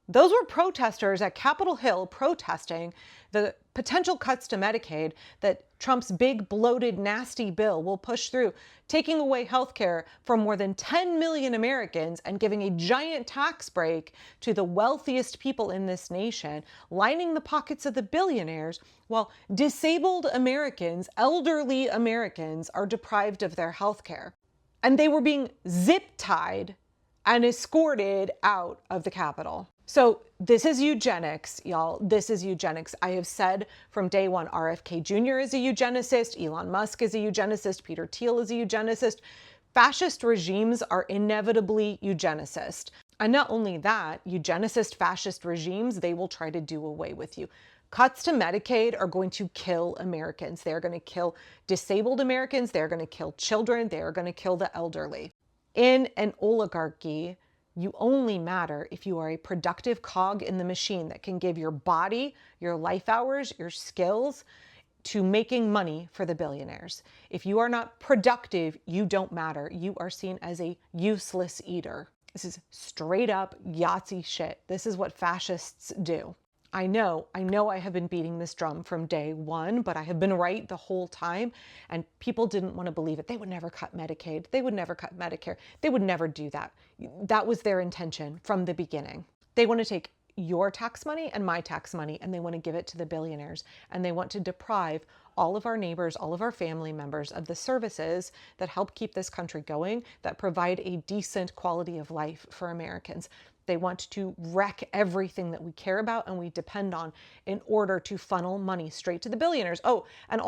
Those were protesters at Capitol Hill protesting the potential cuts to Medicaid that Trump's big, bloated, nasty bill will push through, taking away health care from more than 10 million Americans and giving a giant tax break to the wealthiest people in this nation, lining the pockets of the billionaires, while disabled Americans, elderly Americans, are deprived of their health care. And they were being zip-tied and escorted out of the Capitol. So this is eugenics, y'all. This is eugenics. I have said from day one, RFK Jr. is a eugenicist, Elon Musk is a eugenicist, Peter Thiel is a eugenicist. Fascist regimes are inevitably eugenicist. And not only that, eugenicist fascist regimes, they will try to do away with you. Cuts to Medicaid are going to kill Americans. They're going to kill disabled Americans. They're going to kill children. They're going to kill the elderly. In an oligarchy, you only matter if you are a productive cog in the machine that can give your body, your life hours, your skills to making money for the billionaires. If you are not productive, you don't matter. You are seen as a useless eater. This is straight up Yahtzee shit. This is what fascists do. I know I have been beating this drum from day one, but I have been right the whole time, and people didn't want to believe it. They would never cut Medicaid. They would never cut Medicare. They would never do that. That was their intention from the beginning. They want to take your tax money and my tax money, and they want to give it to the billionaires, and they want to deprive all of our neighbors, all of our family members of the services that help keep this country going, that provide a decent quality of life for Americans. They want to wreck everything that we care about and we depend on in order to funnel money straight to the billionaires. Oh, and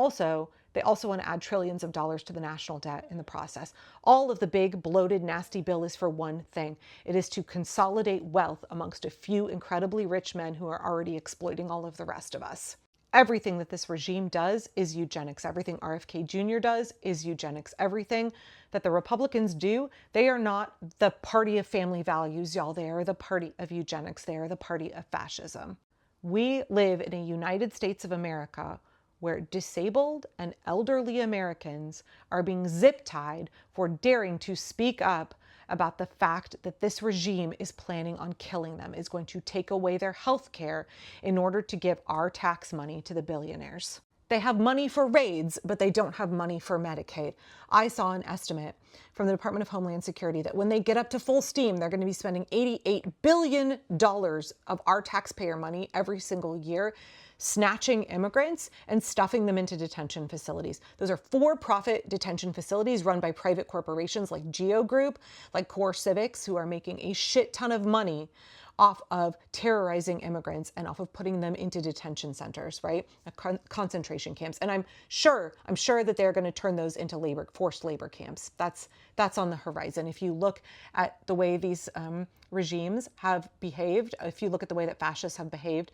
they also want to add trillions of dollars to the national debt in the process. All of the big, bloated, nasty bill is for one thing. It is to consolidate wealth amongst a few incredibly rich men who are already exploiting all of the rest of us. Everything that this regime does is eugenics. Everything RFK Jr. does is eugenics. Everything that the Republicans do, they are not the party of family values, y'all. They are the party of eugenics. They are the party of fascism. We live in a United States of America where disabled and elderly Americans are being zip-tied for daring to speak up about the fact that this regime is planning on killing them, is going to take away their health care in order to give our tax money to the billionaires. They have money for raids, but they don't have money for Medicaid. I saw an estimate from the Department of Homeland Security that when they get up to full steam, they're going to be spending $88 billion of our taxpayer money every single year, snatching immigrants and stuffing them into detention facilities. Those are for-profit detention facilities run by private corporations like Geo Group, like Core Civics, who are making a shit ton of money off of terrorizing immigrants and off of putting them into detention centers, right? Concentration camps. And I'm sure that they're going to turn those into forced labor camps. That's on the horizon. If you look at the way these regimes have behaved, if you look at the way that fascists have behaved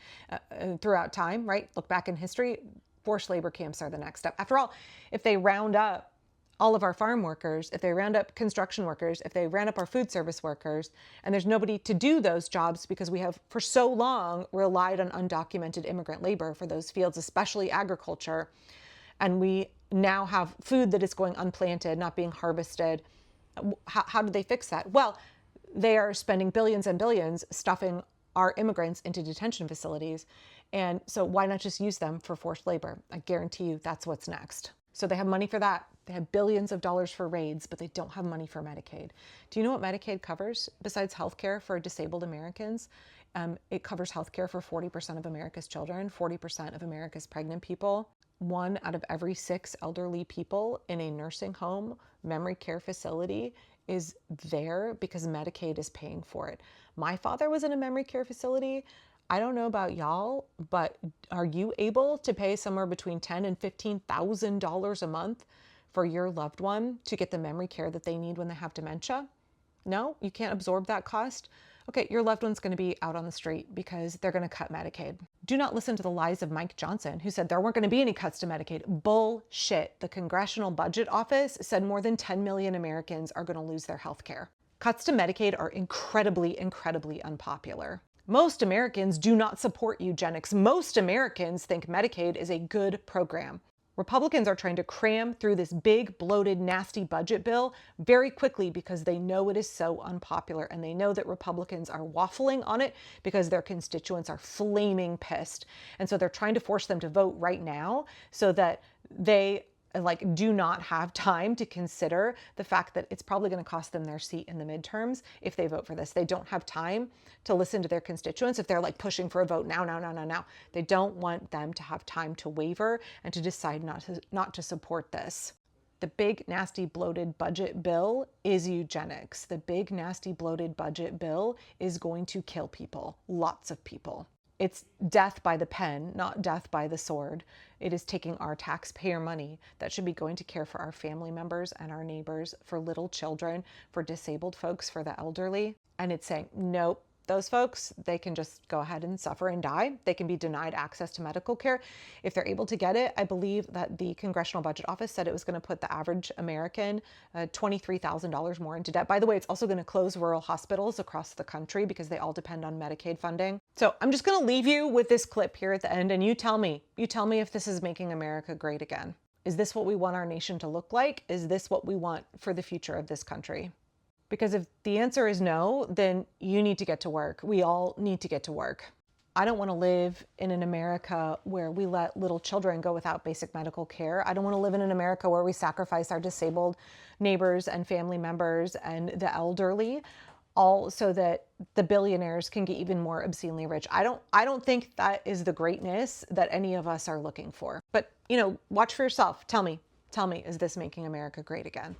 throughout time, right? Look back in history, forced labor camps are the next step. After all, if they round up all of our farm workers, if they round up construction workers, if they round up our food service workers, and there's nobody to do those jobs because we have for so long relied on undocumented immigrant labor for those fields, especially agriculture, and we now have food that is going unplanted, not being harvested, how do they fix that? Well, they are spending billions and billions stuffing our immigrants into detention facilities. And so why not just use them for forced labor? I guarantee you that's what's next. So they have money for that. They have billions of dollars for raids, but they don't have money for Medicaid. Do you know what Medicaid covers besides healthcare for disabled Americans? It covers healthcare for 40% of America's children, 40% of America's pregnant people. 1 out of every 6 elderly people in a nursing home, memory care facility is there because Medicaid is paying for it. My father was in a memory care facility. I don't know about y'all, but are you able to pay somewhere between $10,000 and $15,000 a month for your loved one to get the memory care that they need when they have dementia? No, you can't absorb that cost? Okay, your loved one's going to be out on the street because they're going to cut Medicaid. Do not listen to the lies of Mike Johnson, who said there weren't going to be any cuts to Medicaid. Bullshit. The Congressional Budget Office said more than 10 million Americans are going to lose their health care. Cuts to Medicaid are incredibly, incredibly unpopular. Most Americans do not support eugenics. Most Americans think Medicaid is a good program. Republicans are trying to cram through this big, bloated, nasty budget bill very quickly because they know it is so unpopular, and they know that Republicans are waffling on it because their constituents are flaming pissed. And so they're trying to force them to vote right now so that they do not have time to consider the fact that it's probably going to cost them their seat in the midterms if they vote for this. They don't have time to listen to their constituents if they're pushing for a vote now. They don't want them to have time to waver and to decide not to support this. The big, nasty, bloated budget bill is eugenics. The big, nasty, bloated budget bill is going to kill people, lots of people. It's death by the pen, not death by the sword. It is taking our taxpayer money that should be going to care for our family members and our neighbors, for little children, for disabled folks, for the elderly. And it's saying, nope, those folks, they can just go ahead and suffer and die. They can be denied access to medical care if they're able to get it. I believe that the Congressional Budget Office said it was going to put the average American $23,000 more into debt. By the way, it's also going to close rural hospitals across the country because they all depend on Medicaid funding. So I'm just going to leave you with this clip here at the end, and you tell me if this is making America great again. Is this what we want our nation to look like? Is this what we want for the future of this country? Because if the answer is no, then you need to get to work. We all need to get to work. I don't want to live in an America where we let little children go without basic medical care. I don't want to live in an America where we sacrifice our disabled neighbors and family members and the elderly, all so that the billionaires can get even more obscenely rich. I don't think that is the greatness that any of us are looking for. But, watch for yourself. Tell me, is this making America great again?